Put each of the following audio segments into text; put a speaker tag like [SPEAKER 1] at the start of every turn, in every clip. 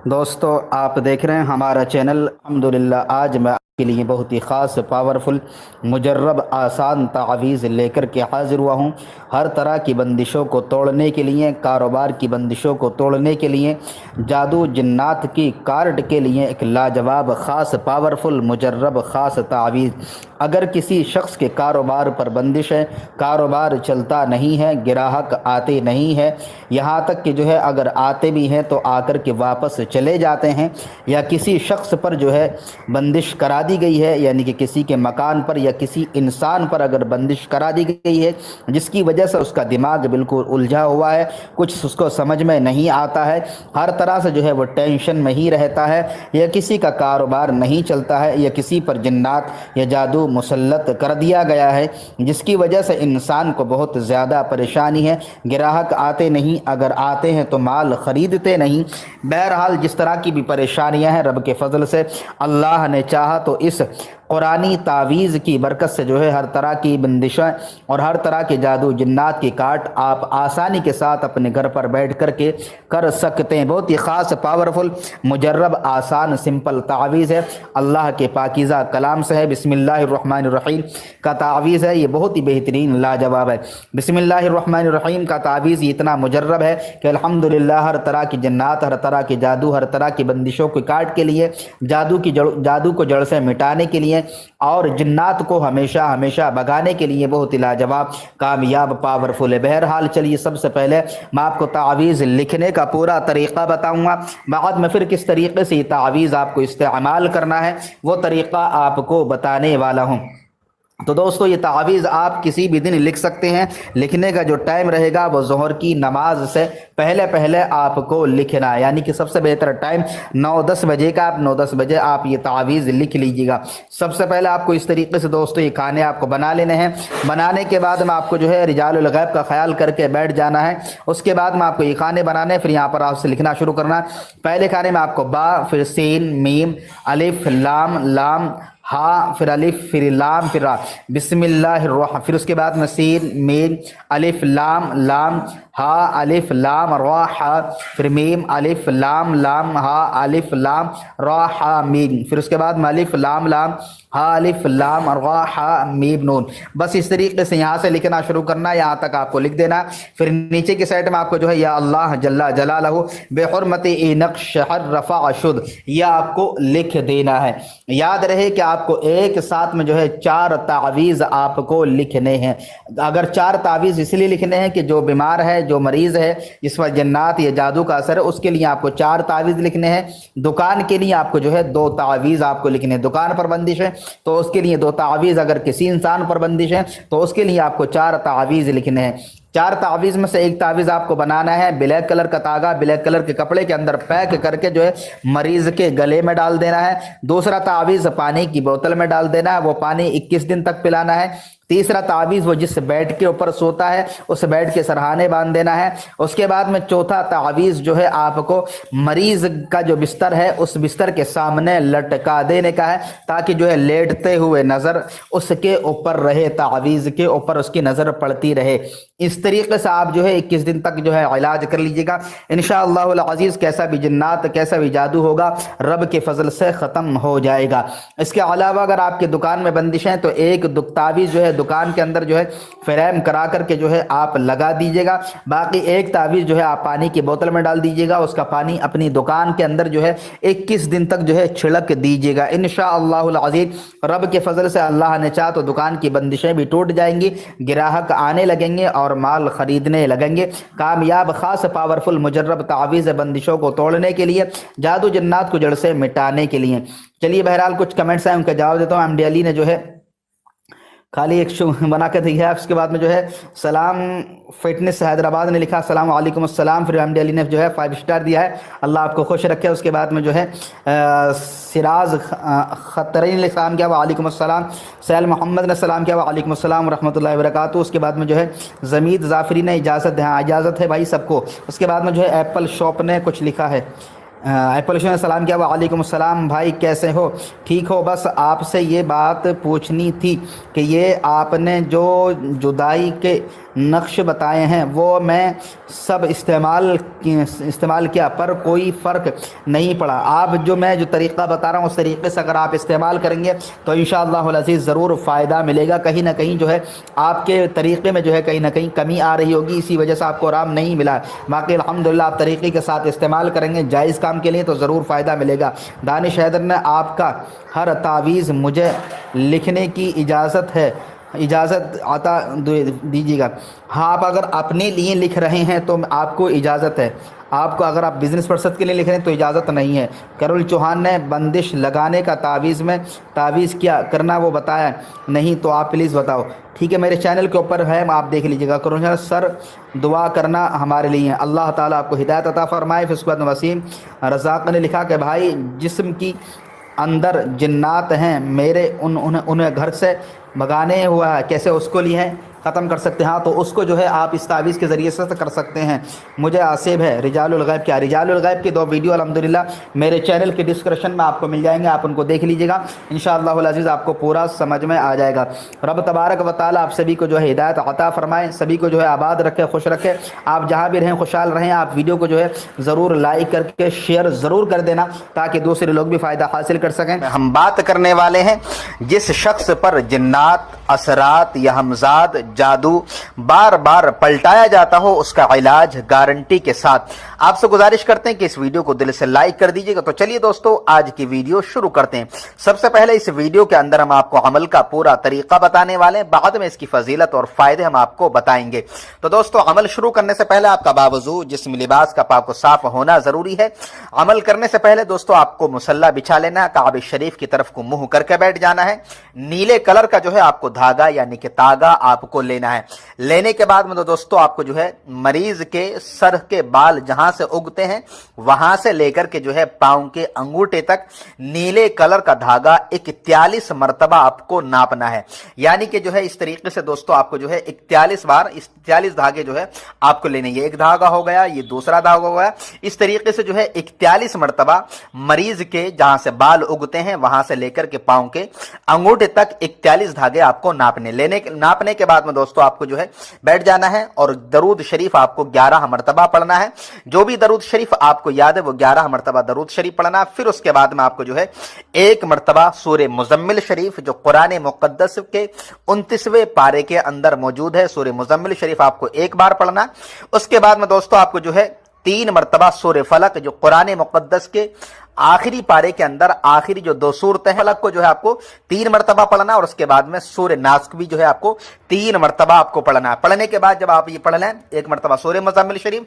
[SPEAKER 1] دوستو آپ دیکھ رہے ہیں ہمارا چینل الحمدللہ۔ آج میں آپ کے لیے بہت ہی خاص پاورفل مجرب آسان تعویذ لے کر کے حاضر ہوا ہوں۔ ہر طرح کی بندشوں کو توڑنے کے لیے، کاروبار کی بندشوں کو توڑنے کے لیے، جادو جنات کی کارڈ کے لیے ایک لاجواب خاص پاورفل مجرب خاص تعویذ۔ اگر کسی شخص کے کاروبار پر بندش ہے، کاروبار چلتا نہیں ہے، گراہک آتے نہیں ہے، یہاں تک کہ اگر آتے بھی ہیں تو آ کر کے واپس چلے جاتے ہیں، یا کسی شخص پر بندش کرا دی گئی ہے، یعنی کہ کسی کے مکان پر یا کسی انسان پر اگر بندش کرا دی گئی ہے جس کی وجہ سے اس کا دماغ بالکل الجھا ہوا ہے، کچھ اس کو سمجھ میں نہیں آتا ہے، ہر طرح سے وہ ٹینشن میں ہی رہتا ہے، یا کسی کا کاروبار نہیں چلتا ہے، یا کسی پر جنات یا جادو مسلط کر دیا گیا ہے جس کی وجہ سے انسان کو بہت زیادہ پریشانی ہے، گراہک آتے نہیں، اگر آتے ہیں تو مال خریدتے نہیں۔ بہرحال جس طرح کی بھی پریشانیاں ہیں، رب کے فضل سے اللہ نے چاہا تو اس قرآنی تعویذ کی برکت سے ہر طرح کی بندشیں اور ہر طرح کے جادو جنات کی کاٹ آپ آسانی کے ساتھ اپنے گھر پر بیٹھ کر کے کر سکتے ہیں۔ بہت ہی خاص پاورفل مجرب آسان سمپل تعویذ ہے، اللہ کے پاکیزہ کلام سے ہے۔ بسم اللہ الرحمن الرحیم کا تعویذ ہے، یہ بہت ہی بہترین لاجواب ہے۔ بسم اللہ الرحمن الرحیم کا تعویذ اتنا مجرب ہے کہ الحمدللہ ہر طرح کی جنات، ہر طرح کے جادو، ہر طرح کی بندشوں کو کاٹ کے لیے، جادو کو جڑ سے مٹانے کے لیے اور جنات کو ہمیشہ ہمیشہ بھگانے کے لیے بہت ہی لاجواب کامیاب پاورفل ہے۔ بہرحال چلیے سب سے پہلے میں آپ کو تعویذ لکھنے کا پورا طریقہ بتاؤں گا، بعد میں پھر کس طریقے سے یہ تعویذ آپ کو استعمال کرنا ہے وہ طریقہ آپ کو بتانے والا ہوں۔ تو دوستو یہ تعویذ آپ کسی بھی دن لکھ سکتے ہیں، لکھنے کا جو ٹائم رہے گا وہ ظہر کی نماز سے پہلے آپ کو لکھنا ہے، یعنی کہ سب سے بہتر ٹائم 9-10 بجے کا، آپ 9-10 بجے آپ یہ تعویذ لکھ لیجیے گا۔ سب سے پہلے آپ کو اس طریقے سے دوستو یہ کھانے آپ کو بنا لینے ہیں، بنانے کے بعد میں آپ کو رجال الغیب کا خیال کر کے بیٹھ جانا ہے۔ اس کے بعد میں آپ کو یہ کھانے بنانے ہیں، پھر یہاں پر آپ سے لکھنا شروع کرنا ہے۔ پہلے کھانے میں آپ کو با، پھر سین، میم، الف، لام، ہاں، پھر الف، پھر لام، پھر را، بسم اللہ الرحمن، پھر اس کے بعد میں سین، میم، الف، لام، ہا، الف، لام، را، ہا، پھر میم، الف، لام، ہا، الف، لام، را، ہا، میم، پھر اس کے بعد میں الف، لام، ہا، الف، لام، را، ہا، میم، نون۔ بس اس طریقے سے یہاں سے لکھنا شروع کرنا ہے، یہاں تک آپ کو لکھ دینا۔ پھر نیچے کی سائڈ میں آپ کو یا اللہ جل جلالہ بحرمت اینق شہر رفع شد، یہ آپ کو لکھ دینا ہے۔ یاد رہے کہ آپ کو ایک ساتھ میں 4 تعویذ آپ کو لکھنے ہیں۔ اگر 4 تعویذ اس لیے لکھنے ہیں کہ جو بیمار ہے، جو مریض ہے، جس پر جنات یا جادو کا اثر ہے، اس کے لیے آپ کو 4 تعویذ لکھنے ہیں۔ دکان کے لیے آپ کو 2 تعویذ آپ کو لکھنے ہیں۔ دکان پر بندش ہے تو اس کے لیے 2 تعویذ، اگر کسی انسان پر بندش ہے تو اس کے لیے آپ کو 4 تعویذ لکھنے ہیں۔ 4 تعویذ میں سے ایک تعویذ آپ کو بنانا ہے، بلیک کلر کا تاگا بلیک کلر کے کپڑے کے اندر پیک کر کے مریض کے گلے میں ڈال دینا ہے۔ دوسرا تعویذ پانی کی بوتل میں ڈال دینا ہے، وہ پانی 21 دن تک پلانا ہے۔ تیسرا تعویذ وہ جس بیڈ کے اوپر سوتا ہے اس بیڈ کے سرہانے باندھ دینا ہے۔ اس کے بعد میں چوتھا تعویذ آپ کو مریض کا جو بستر ہے اس بستر کے سامنے لٹکا دینے کا ہے، تاکہ لیٹتے ہوئے نظر اس کے اوپر رہے، تعویذ کے اوپر اس کی نظر پڑتی رہے۔ اس طریقے سے آپ 21 دن تک علاج کر لیجیے گا انشاءاللہ العزیز۔ کیسا بھی جنات، کیسا بھی جادو ہوگا رب کے فضل سے ختم ہو جائے گا۔ اس کے علاوہ اگر آپ کے دکان میں بندش ہیں تو ایک تعویذ دکان کے اندر فریم کرا کر کے آپ لگا دیجیے گا۔ باقی ایک تعویذ آپ پانی کی بوتل میں ڈال دیجیے گا، اس کا پانی اپنی دکان کے اندر 21 دن تک چھڑک دیجیے گا انشاءاللہ العزیز۔ رب کے فضل سے اللہ نے چاہا تو دکان کی بندشیں بھی ٹوٹ جائیں گی، گراہک آنے لگیں گے اور مال خریدنے لگیں گے۔ کامیاب خاص پاورفل مجرب تعویذ بندشوں کو توڑنے کے لیے، جادو جنات کو جڑ سے مٹانے کے لیے۔ چلیے بہرحال کچھ کمنٹس ہیں ان کا جواب دیتا ہوں۔ ایم ڈی علی نے خالی ایک شو بنا کے دیا ہے۔ اس کے بعد میں سلام فٹنس حیدرآباد نے لکھا السلام علیکم السلام، پھر ایم ڈی علی نے 5 اسٹار دیا ہے، اللہ آپ کو خوش رکھے۔ اس کے بعد میں سراج خطرین نے سلام کیا، وعلیکم السلام۔ سیل محمد نے سلام کیا، وعلیکم السلام ورحمۃ اللہ وبرکاتہ۔ اس کے بعد میں زمید ظافری نے اجازت ہے، اجازت ہے بھائی سب کو۔ اس کے بعد میں ایپل شاپ نے کچھ لکھا ہے، ایپل شاپ نے سلام کیا، وعلیکم السلام بھائی کیسے ہو، ٹھیک ہو؟ بس آپ سے یہ بات پوچھنی تھی کہ یہ آپ نے جو نقش بتائے ہیں وہ میں سب استعمال کیا، پر کوئی فرق نہیں پڑا۔ آپ میں جو طریقہ بتا رہا ہوں اس طریقے سے اگر آپ استعمال کریں گے تو انشاءاللہ العزیز ضرور فائدہ ملے گا۔ کہیں نہ کہیں جو ہے آپ کے طریقے میں جو ہے کہیں نہ کہیں کمی آ رہی ہوگی، اسی وجہ سے آپ کو آرام نہیں ملا۔ باقی الحمدللہ آپ طریقے کے ساتھ استعمال کریں گے جائز کام کے لیے تو ضرور فائدہ ملے گا۔ دانش حیدر نے آپ کا ہر تعویذ مجھے لکھنے کی اجازت عطا دیجیے گا۔ ہاں، آپ اگر اپنے لیے لکھ رہے ہیں تو آپ کو اجازت ہے، آپ کو اگر آپ بزنس پرپز کے لیے لکھ رہے ہیں تو اجازت نہیں ہے۔ کرول چوہان نے بندش لگانے کا تعویذ کیا کرنا وہ بتایا نہیں، تو آپ پلیز بتاؤ۔ ٹھیک ہے، میرے چینل کے اوپر ہے، آپ دیکھ لیجیے گا۔ کرول چوہان سر دعا کرنا ہمارے لیے ہے، اللہ تعالیٰ آپ کو ہدایت عطا فرمائے۔ پھر اس کے بعد وسیم رزاق نے لکھا کہ بھائی جسم کی اندر جنات ہیں میرے، انہیں گھر سے بھگانے ہوا ہے، کیسے اس کو لیے ہیں ختم کر سکتے ہیں؟ ہاں، تو اس کو جو ہے آپ اس تعویذ کے ذریعے سے کر سکتے ہیں۔ مجھے آصف ہے رجال الغیب کیا، رجال الغیب کی 2 ویڈیو الحمدللہ میرے چینل کے ڈسکرپشن میں آپ کو مل جائیں گے، آپ ان کو دیکھ لیجیے گا، انشاءاللہ العزیز آپ کو پورا سمجھ میں آ جائے گا۔ رب تبارک و تعالیٰ آپ سبھی کو جو ہے ہدایت عطا فرمائے، سبھی کو جو ہے آباد رکھے، خوش رکھے۔ آپ جہاں بھی رہیں خوشحال رہیں۔ آپ ویڈیو کو جو ہے ضرور لائک کر کے شیئر ضرور کر دینا تاکہ دوسرے لوگ بھی فائدہ حاصل کر سکیں۔ ہم بات کرنے والے ہیں جس شخص پر جنات، اثرات یا ہمزاد جادو بار بار پلٹایا جاتا ہو، اس کا علاج گارنٹی کے ساتھ۔ آپ سے گزارش کرتے ہیں کہ اس ویڈیو کو دل سے لائک کر دیجیے گا۔ تو چلیے دوستو آج کی ویڈیو شروع کرتے ہیں۔ سب سے پہلے اس ویڈیو کے اندر ہم آپ کو عمل کا پورا طریقہ بتانے والے ہیں، بعد میں اس کی فضیلت اور فائدے ہم آپ کو بتائیں گے۔ تو دوستو عمل شروع کرنے سے پہلے آپ کا باوضو جسم لباس کا پاک و صاف ہونا ضروری ہے۔ عمل کرنے سے پہلے دوستو آپ کو مصلی بچھا لینا ہے، کعبہ شریف کی طرف کو منہ کر کے بیٹھ جانا ہے۔ نیلے کلر کا جو ہے آپ کو دھاگا یعنی کہ تاگا آپ کو لینا ہے۔ لینے کے بعد میں دوستو آپ کو جو ہے مریض کے سر کے بال جہاں سے اگتے ہیں وہاں سے لے کر کے جو ہے پاؤں کے انگوٹھے تک نیلے کلر کا دھاگا 41 مرتبہ آپ کو ناپنا ہے۔ یعنی کہ جو ہے اس طریقے سے دوستو آپ کو جو ہے 41 بار 41 دھاگے جو ہے آپ کو لینے، یہ ایک دھاگا ہو گیا، یہ دوسرا دھاگا ہو گیا، اس طریقے سے جو ہے 41 مرتبہ مریض کے جہاں سے بال اگتے ہیں وہاں سے لے کر کے پاؤں کے انگوٹھے تک 41 دھاگے آپ کو ناپنے کے بعد میں دوستو آپ کو جو ہے بیٹھ جانا ہے اور درود شریف آپ کو 11 مرتبہ پڑھنا ہے۔ جو بھی درود شریف آپ کو یاد ہے وہ 11 مرتبہ درود شریف پڑھنا۔ پھر اس کے بعد میں آپ کو جو ہے 1 مرتبہ سورہ مزمل شریف جو قرآن مقدس کے 29ویں پارے کے اندر موجود ہے، سورہ مزمل شریف آپ کو 1 بار پڑھنا۔ اس کے بعد میں دوستو آپ کو جو ہے 3 مرتبہ سورہ فلق جو قرآن مقدس کے آخری پارے کے اندر آخری جو 2 صورتیں ہیں فلق کو جو ہے آپ کو 3 مرتبہ پڑھنا، اور اس کے بعد میں سورہ ناس بھی جو ہے آپ کو 3 مرتبہ آپ کو پڑھنا ہے۔ پڑھنے کے بعد جب آپ یہ پڑھ لیں 1 مرتبہ سورہ مزمل شریف،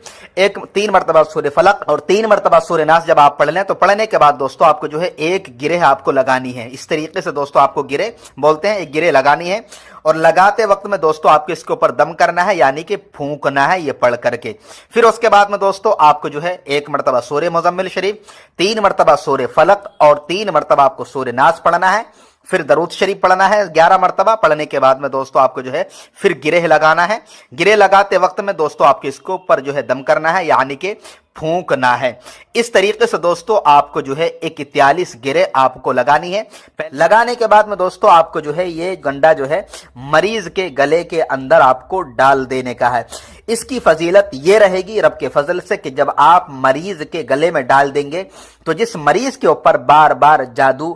[SPEAKER 1] 3 مرتبہ سورہ فلق اور 3 مرتبہ سورہ ناس جب آپ پڑھ لیں تو پڑھنے کے بعد دوستو آپ کو جو ہے 1 گرہ آپ کو لگانی ہے۔ اس طریقے سے دوستو آپ کو گرہ بولتے ہیں، 1 گرہ لگانی ہے، اور لگاتے وقت میں دوستو آپ کو اس کے اوپر دم کرنا ہے یعنی کہ پھونکنا ہے یہ پڑھ کر کے۔ پھر اس کے بعد میں دوستو آپ کو جو ہے 1 مرتبہ سورہ مزمل شریف، 3 مرتبہ سورہ فلق اور 3 مرتبہ آپ کو سورہ ناس پڑھنا ہے۔ پھر درود شریف پڑھنا ہے 11 مرتبہ۔ پڑھنے کے بعد میں دوستو آپ کو جو ہے پھر گرہ لگانا ہے۔ گرہ لگاتے وقت میں دوستو آپ کو اس کے اوپر جو ہے دم کرنا ہے یعنی کہ پھونکنا ہے۔ اس طریقے سے دوستو آپ کو جو ہے 41 گرہ آپ کو لگانی ہے۔ لگانے کے بعد میں دوستو آپ کو جو ہے یہ گنڈا جو ہے مریض کے گلے کے اندر آپ کو ڈال دینے کا ہے۔ اس کی فضیلت یہ رہے گی رب کے فضل سے کہ جب آپ مریض کے گلے میں ڈال دیں گے تو جس مریض کے اوپر بار بار جادو،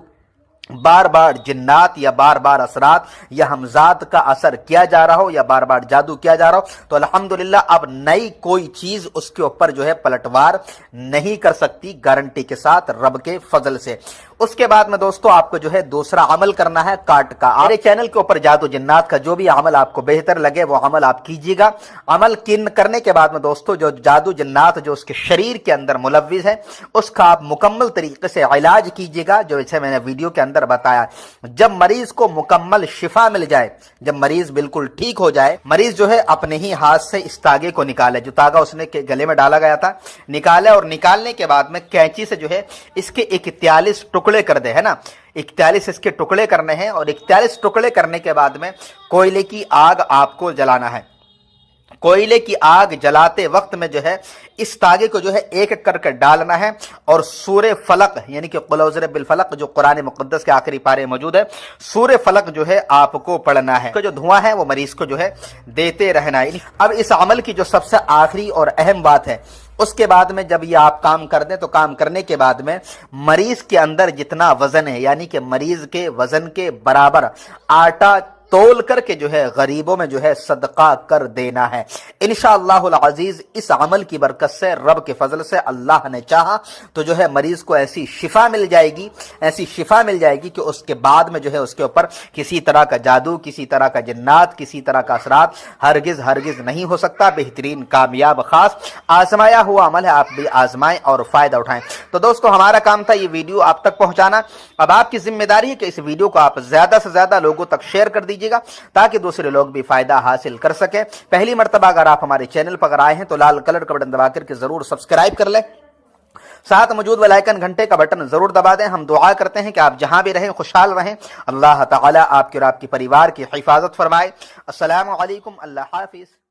[SPEAKER 1] بار بار جنات یا بار بار اثرات یا ہمزاد کا اثر کیا جا رہا ہو یا بار بار جادو کیا جا رہا ہو تو الحمدللہ اب نئی کوئی چیز اس کے اوپر جو ہے پلٹوار نہیں کر سکتی، گارنٹی کے ساتھ رب کے فضل سے۔ اس کے بعد میں دوستو آپ کو جو ہے دوسرا عمل کرنا ہے کاٹ کا۔ میرے چینل کے اوپر جادو جنات کا جو بھی عمل آپ کو بہتر لگے وہ عمل آپ کیجیے گا۔ عمل کرنے کے بعد میں دوستو جو جادو جنات جو اس کے شریر کے اندر ملوث ہے اس کا آپ مکمل طریقے سے علاج کیجیے گا، جو اسے میں نے ویڈیو کے اندر بتایا۔ جب مریض کو مکمل شفا مل جائے، جب مریض بالکل ٹھیک ہو جائے، مریض جو ہے اپنے ہی ہاتھ سے اس تاگے کو نکالے، جو تاگا اس نے گلے میں ڈالا گیا تھا نکالے، اور نکالنے کے بعد میں کینچی سے جو ہے اس کے 41 ٹکڑے کر دے، ہے نا، 41 اس کے ٹکڑے کرنے ہیں، اور 41 ٹکڑے کرنے کے بعد میں کوئلے کی آگ آپ کو جلانا ہے۔ کوئلے کی آگ جلاتے وقت میں جو ہے اس تاگے کو جو ہے ایک ایک کر کے ڈالنا ہے، اور سورہ فلق یعنی کہ قل اعوذ برب الفلق جو قرآن مقدس کے آخری پارے موجود ہے، سورہ فلق جو ہے آپ کو پڑھنا ہے، جو دھواں ہے وہ مریض کو جو ہے دیتے رہنا ہے۔ اب اس عمل کی جو سب سے آخری اور اہم بات ہے، اس کے بعد میں جب یہ آپ کام کر دیں تو کام کرنے کے بعد میں مریض کے اندر جتنا وزن ہے، یعنی کہ مریض کے وزن کے برابر آٹا تول کر کے جو ہے غریبوں میں جو ہے صدقہ کر دینا ہے۔ انشاءاللہ العزیز اس عمل کی برکت سے، رب کے فضل سے، اللہ نے چاہا تو جو ہے مریض کو ایسی شفا مل جائے گی، ایسی شفا مل جائے گی کہ اس کے بعد میں جو ہے اس کے اوپر کسی طرح کا جادو، کسی طرح کا جنات، کسی طرح کا اثرات ہرگز نہیں ہو سکتا۔ بہترین، کامیاب، خاص آزمایا ہوا عمل ہے، آپ بھی آزمائیں اور فائدہ اٹھائیں۔ تو دوستو ہمارا کام تھا یہ ویڈیو آپ تک پہنچانا، اب آپ کی ذمہ داری ہے کہ اس ویڈیو کو آپ زیادہ سے زیادہ لوگوں تک شیئر کر دیجیے گا تاکہ دوسرے لوگ بھی فائدہ حاصل کر سکیں۔ پہلی مرتبہ اگر آپ ہمارے چینل پر اگر آئے ہیں تو لال کلر کا بٹن دبا کر کے ضرور سبسکرائب کر لیں، ساتھ موجود بیل آئیکن گھنٹے کا بٹن ضرور دبا دیں۔ ہم دعا کرتے ہیں کہ آپ جہاں بھی رہیں خوشحال رہیں، اللہ تعالیٰ آپ کے اور آپ کے پریوار کی حفاظت فرمائے۔ السلام علیکم، اللہ حافظ۔